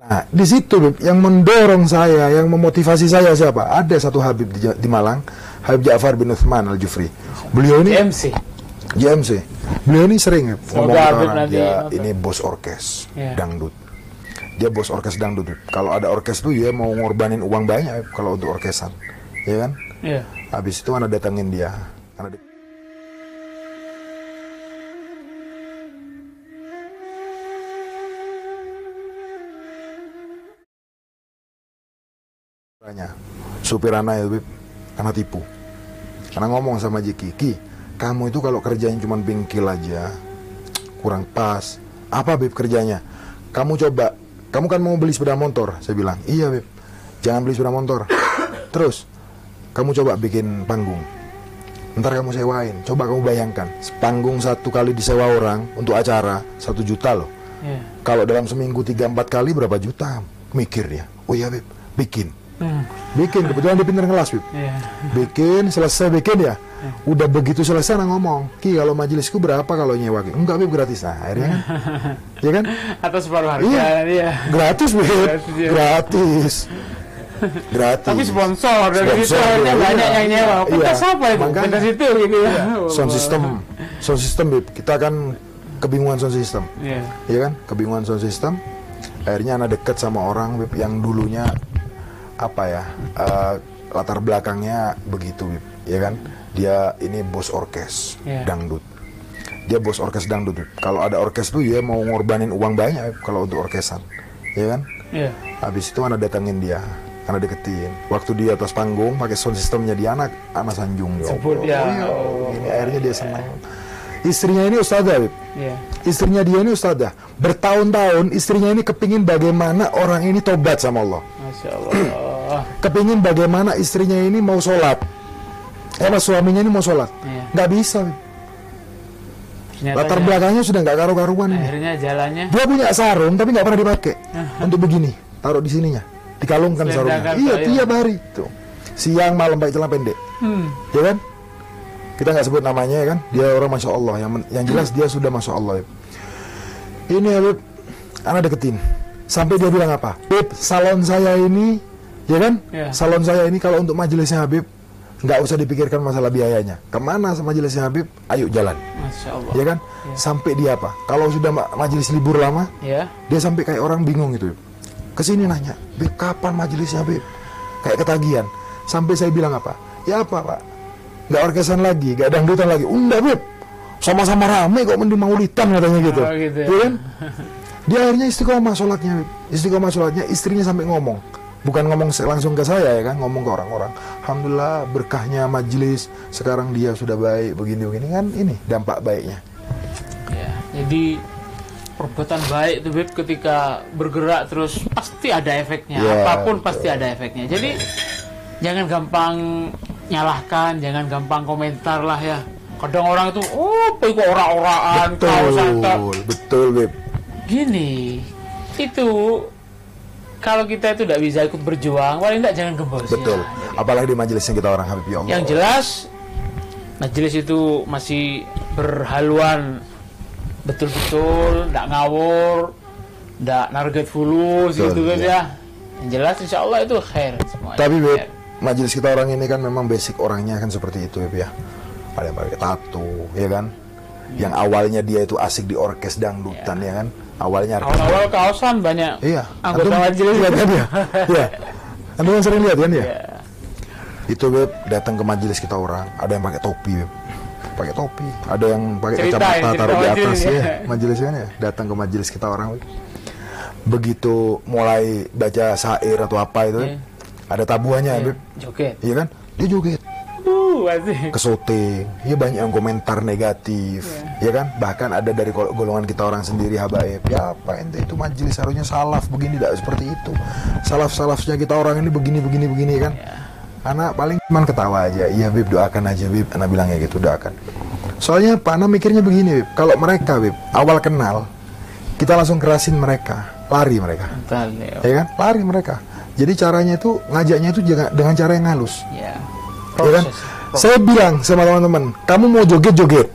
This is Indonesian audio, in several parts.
Nah, di situ Bib, yang mendorong saya, yang memotivasi saya siapa? Ada satu Habib di Malang, Habib Ja'far bin Uthman Al-Jufri. Beliau ini JMC. Beliau ini sering ngomong ke orang, dia ini bos orkes dangdut. Dia bos orkes dangdut. Kalau ada orkes tuh dia mau ngorbanin uang banyak kalau untuk orkesan, ya kan? Iya. Habis itu anak datangin dia, supir anak itu karena tipu, karena ngomong sama Jiki, Ki, kamu itu kalau kerjanya cuma bengkel aja kurang pas. Apa Beb kerjanya? Kamu coba, kamu kan mau beli sepeda motor. Saya bilang, iya Beb, jangan beli sepeda motor. Terus kamu coba bikin panggung, ntar kamu sewain. Coba kamu bayangkan, panggung satu kali disewa orang untuk acara 1 juta loh. Kalau dalam seminggu 3-4 kali berapa juta? Mikir dia, oh iya Beb, bikin. Kebetulan dia pintar ngelas Bib. Bikin, selesai bikin ya. Udah begitu selesai nah ngomong, Ki kalau majelisku berapa kalau nyewa? Enggak Bib, gratis. Nah akhirnya kan, ya kan? Atau separuh harga. Iya. Gratis Bib, gratis. Tapi sponsor dari situ banyak yang nyewa. Kita siapa itu? Kita situ gitu ya. Sound system Bib. Kita kan kebingungan sound system. Iya kan? Kebingungan sound system. Akhirnya anak dekat sama orang Bib yang dulunya latar belakangnya begitu, ya kan? Dia ini bos orkes dangdut. Dia bos orkes dangdut. Kalau ada orkes tuh dia mau ngorbanin uang banyak kalau untuk orkesan, ya kan? Habis itu anak datangin dia, anak deketin. Waktu di atas panggung pakai sound systemnya dia anak sanjung ya. Ini akhirnya dia senang. Istrinya ini ustadzah, istrinya dia ini ustadzah. Bertahun-tahun istrinya ini kepingin bagaimana orang ini tobat sama Allah. Masya Allah. Kepingin bagaimana istrinya ini mau sholat, suaminya ini mau sholat, nggak bisa. Latar belakangnya sudah nggak karu-karuan. Akhirnya jalannya. Dia punya sarung tapi nggak pernah dipakai. Untuk begini, taruh di sininya, dikalungkan sarungnya. Iya, tiap hari tuh, siang malam pakai celana pendek, ya kan? Kita nggak sebut namanya ya kan? Dia orang masya Allah. Yang jelas dia sudah masya Allah. Ini Habib, anak deketin. Sampai dia bilang apa? Habib, salon saya ini, ya kan? Salon saya ini kalau untuk majelisnya Habib, nggak usah dipikirkan masalah biayanya. Kemana majelisnya Habib? Ayo jalan. Masya Allah. Ya kan? Sampai dia apa? Kalau sudah majelis libur lama, dia sampai kayak orang bingung gitu. Kesini nanya, Habib, kapan majelisnya Habib? Kayak ketagihan. Sampai saya bilang apa? Ya apa Pak? Nggak orkesan lagi, nggak dangdutan lagi. Enggak Beb, sama-sama rame kok mending maulidan katanya gitu. Ya kan? Dia akhirnya istiqomah sholatnya, istrinya sampai ngomong. Bukan ngomong langsung ke saya ya kan, ngomong ke orang-orang. Alhamdulillah berkahnya majelis, sekarang dia sudah baik, begini-begini kan, ini dampak baiknya. Ya, jadi perbuatan baik itu Beb ketika bergerak terus pasti ada efeknya. Apapun pasti ada efeknya. Jadi jangan gampang nyalahkan, jangan gampang komentar lah ya. Kadang orang itu, kok orang-orangan, betul, Beb. Gini, itu kalau kita itu tidak bisa ikut berjuang, paling tidak jangan gembos. Betul. Ya. Apalagi di majelisnya kita orang Habib ya Allah. Yang jelas, majelis itu masih berhaluan betul-betul, tidak ngawur, tidak target fulus gitu kan ya. Yang jelas insya Allah itu khair semuanya. Tapi Beb, majelis kita orang ini kan memang basic orangnya kan seperti itu ya. Ada yang pakai tato, ya kan? Yang awalnya dia itu asik di orkes dangdutan ya kan? Awal-awal kaosan banyak. Iya. Anggota majelis lihat kan ya? Iya. Anda yang sering lihat kan ya? Itu Beb datang ke majelis kita orang, ada yang pakai topi Beb. Pakai topi, ada yang pakai kacamata taruh di atas ya. Majelisnya ya, datang ke majelis kita orang Beb. Begitu mulai baca syair atau apa itu ada tabuhannya Beb. Joget. Iya kan? Dia joget. Kesoting, ya banyak yang komentar negatif, ya kan? Bahkan ada dari golongan kita orang sendiri habaib, ya apa ente itu majelis harusnya salaf begini, tidak seperti itu. Salafnya kita orang ini begini kan? Anak paling cuman ketawa aja, iya Bib doakan aja Bib, anak bilangnya gitu, doakan. Soalnya Pak Ana mikirnya begini Bib, kalau mereka Bib awal kenal, kita langsung kerasin mereka, lari mereka, ya kan? Lari mereka. Jadi caranya itu ngajaknya itu dengan cara yang halus. Ya kan? Saya bilang sama teman-teman, kamu mau joget-joget,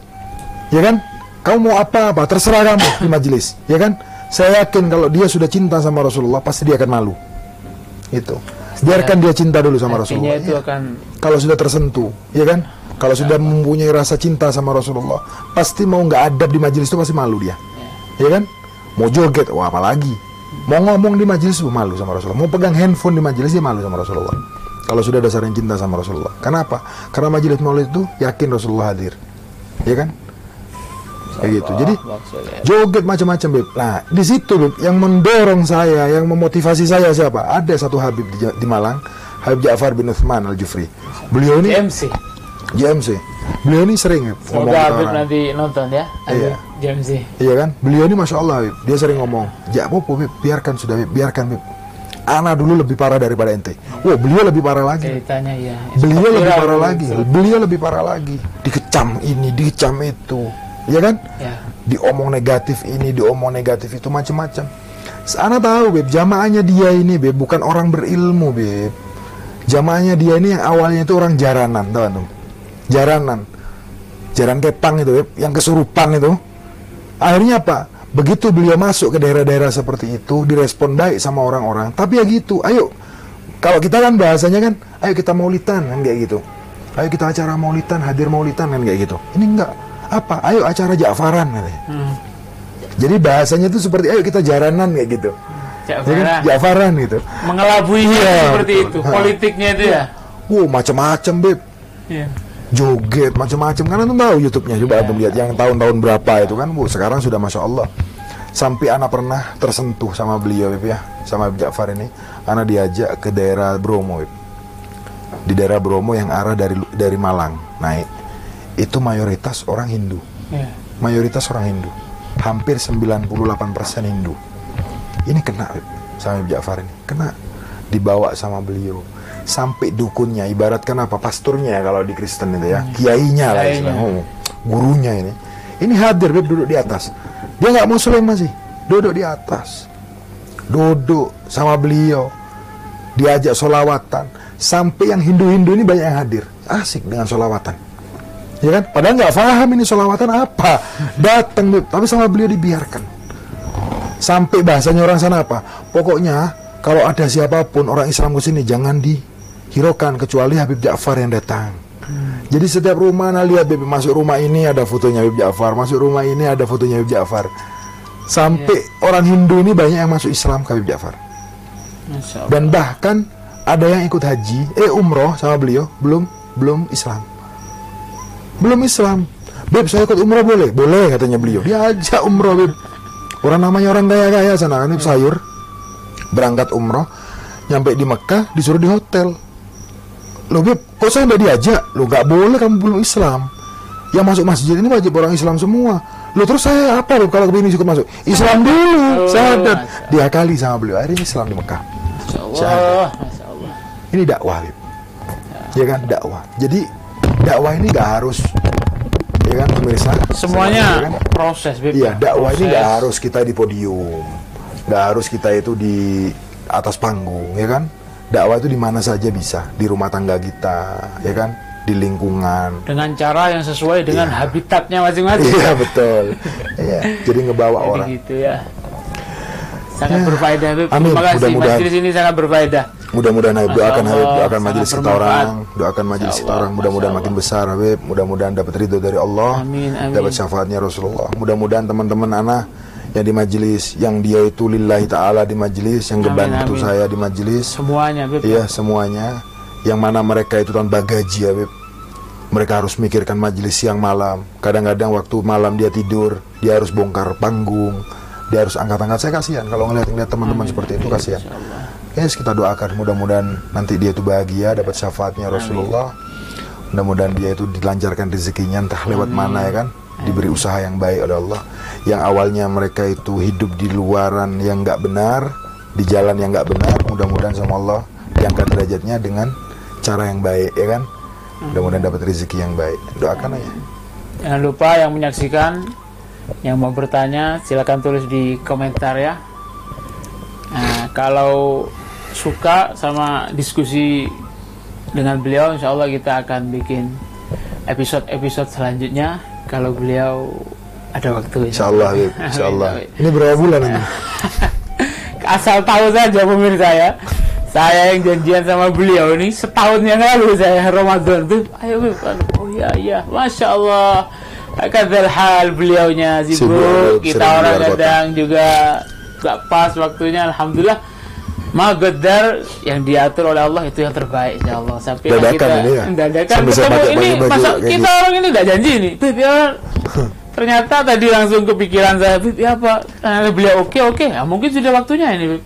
ya kan? Kamu mau apa-apa, terserah kamu di majelis, ya kan? Saya yakin kalau dia sudah cinta sama Rasulullah, pasti dia akan malu. Itu. Biarkan dia cinta dulu sama Rasulullah. Itu akan... Kalau sudah tersentuh, ya kan? Kalau sudah mempunyai rasa cinta sama Rasulullah, pasti mau nggak adab di majelis itu pasti malu dia. Ya kan? Mau joget, wah apalagi. Mau ngomong di majelis, malu sama Rasulullah. Mau pegang handphone di majelis, dia malu sama Rasulullah. Kalau sudah dasarnya cinta sama Rasulullah. Kenapa? Karena majelis maulid itu yakin Rasulullah hadir. Ya kan? Kayak gitu. Jadi joget macam-macam, Beb. Nah, di situ, Beb, yang mendorong saya, yang memotivasi saya siapa? Ada satu Habib di Malang, Habib Ja'far bin Uthman Al-Jufri. Beliau ini JMC. Beliau ini sering ngomong ke Habib nanti nonton ya. Iya. JMC. Iya kan? Beliau ini Masya Allah, Beb. Dia sering ngomong, "Ja, Popo, Beb, biarkan sudah, Beb. Biarkan, Beb. Ana dulu lebih parah daripada ente." Wah, beliau lebih parah lagi. Ceritanya ya. Beliau lebih parah lagi. Beliau lebih parah lagi. Dikecam ini, dikecam itu. Ya kan? Ya. Diomong negatif ini, diomong negatif itu, macam-macam. Ana tahu, Beb, jamaahnya dia ini, Beb, bukan orang berilmu, Beb. Jamaahnya dia ini yang awalnya itu orang jaranan, tahu tuh? Jaran kepang itu, Beb, yang kesurupan itu. Akhirnya apa? Begitu beliau masuk ke daerah-daerah seperti itu, direspon baik sama orang-orang. Tapi ya gitu, ayo. Kalau kita kan bahasanya kan, ayo kita maulitan, kan kayak gitu. Ayo kita acara maulitan, hadir maulitan, kan kayak gitu. Ini enggak. Apa? Ayo acara Ja'faran, katanya. Jadi bahasanya itu seperti ayo kita jaranan, kayak gitu. Ja'faran gitu. Mengelabui seperti itu. Politiknya itu ya. Macam-macam, Beb. Iya. Joget macam-macam, karena tuh tahu YouTube-nya, coba antum lihat yang tahun-tahun berapa itu kan, sekarang sudah Masya Allah. Sampai anak pernah tersentuh sama beliau, Beb, ya, sama Habib Ja'far ini. Anak diajak ke daerah Bromo, Beb. Di daerah Bromo yang arah dari Malang naik, itu mayoritas orang Hindu. Mayoritas orang Hindu, hampir 98% Hindu. Ini kena, Beb, sama Habib Ja'far ini, kena, dibawa sama beliau sampai dukunnya, ibaratkan apa, pasturnya kalau di Kristen itu ya, kiainya lah istilahnya, gurunya ini hadir, Beb, duduk di atas. Dia nggak Muslim masih, duduk di atas, duduk sama beliau, diajak solawatan, sampai yang Hindu-Hindu ini banyak yang hadir, asik dengan solawatan, ya kan? Padahal nggak paham ini solawatan apa, datang, Beb, tapi sama beliau dibiarkan. Sampai bahasanya orang sana apa? Pokoknya kalau ada siapapun orang Islam ke sini jangan dihiraukan kecuali Habib Ja'far yang datang. Jadi setiap rumah lihat, Beb, masuk rumah ini ada fotonya Habib Ja'far, masuk rumah ini ada fotonya Habib Ja'far. Sampai orang Hindu ini banyak yang masuk Islam ke Habib Ja'far. Dan bahkan ada yang ikut haji, umroh sama beliau, belum Islam. Belum Islam. Beb, saya ikut umroh boleh? Boleh, katanya beliau. Dia ajak umroh, Beb. Orang namanya orang kaya-kaya sana kan, sayur. Berangkat umroh, nyampe di Mekah, disuruh di hotel. Loh, Beb, kok saya nggak diajak? Loh, nggak boleh, kamu belum Islam. Yang masuk masjid ini wajib orang Islam semua. Loh, terus saya apa, Beb, kalau begini ikut masuk? Islam dulu, syahadat. Diakali sama beliau, akhirnya Islam di Mekah. Syahadat. Ini dakwah, Beb. Ya kan, dakwah. Jadi dakwah ini nggak harus, ya kan, pemirsa. Semuanya ya kan? Proses, Beb. Iya, dakwah ini nggak harus kita di podium. Nggak harus kita itu di atas panggung, ya kan? Dakwah itu di mana saja bisa, di rumah tangga kita, ya kan? Di lingkungan. Dengan cara yang sesuai dengan habitatnya masing-masing. Iya, betul. Iya, jadi ngebawa jadi orang. Gitu ya. Sangat berfaedah, Beb. Terima kasih, majelis ini sangat berfaedah. Mudah-mudahan Habib doakan Habib, doakan majelis kita orang, doakan majelis kita orang, mudah-mudahan makin besar, Habib. Mudah-mudahan dapat ridho dari Allah, dapat syafaatnya Rasulullah. Mudah-mudahan teman-teman anak yang di majelis, yang dia itu lillahi ta'ala di majelis, yang ngebantu saya di majelis, semuanya, Beb. Iya, semuanya. Yang mana mereka itu tanpa gaji, ya, Beb. Mereka harus mikirkan majelis siang malam. Kadang-kadang waktu malam dia tidur, dia harus bongkar panggung, dia harus angkat-angkat. Saya kasihan kalau ngeliat teman-teman seperti itu, kasihan. Yes, kita doakan mudah-mudahan nanti dia itu bahagia, dapat syafaatnya Rasulullah. Mudah-mudahan dia itu dilancarkan rezekinya entah lewat mana, ya kan, diberi usaha yang baik oleh Allah. Yang awalnya mereka itu hidup di luaran yang nggak benar, di jalan yang nggak benar, mudah-mudahan sama Allah diangkat derajatnya dengan cara yang baik, ya kan. Mudah-mudahan dapat rezeki yang baik. Doakan aja. Jangan lupa yang menyaksikan, yang mau bertanya silakan tulis di komentar ya. Nah, kalau suka sama diskusi dengan beliau, insya Allah kita akan bikin episode selanjutnya kalau beliau ada waktu. Insya Allah, Insya Allah. Ini berapa bulan ini? Asal tahu saja pemirsa ya, saya yang janjian sama beliau ini setahun yang lalu saya Ramadan tuh, ayo Beb, oh iya, Masya Allah, kadzal hal, beliaunya sibuk, kita orang kadang juga gak pas waktunya. Alhamdulillah Magadar yang diatur oleh Allah itu yang terbaik ya Allah. Sampai kita dadakan ketemu ini, masa kita orang ini gak janji nih Beb ya, ternyata tadi langsung kepikiran saya, Beb ya apa, beliau oke, ya, mungkin sudah waktunya ini Beb.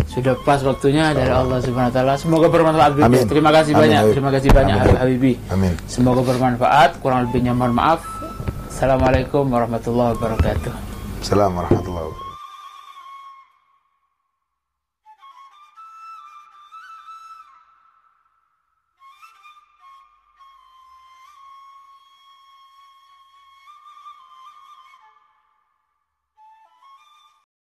Sudah pas waktunya dari Allah Subhanahu wa taala. Semoga bermanfaat. Amin. Terima kasih banyak. Terima kasih banyak Habibi. Amin. Semoga bermanfaat. Kurang lebihnya mohon maaf. Assalamualaikum warahmatullahi wabarakatuh. Assalamualaikum warahmatullahi wabarakatuh.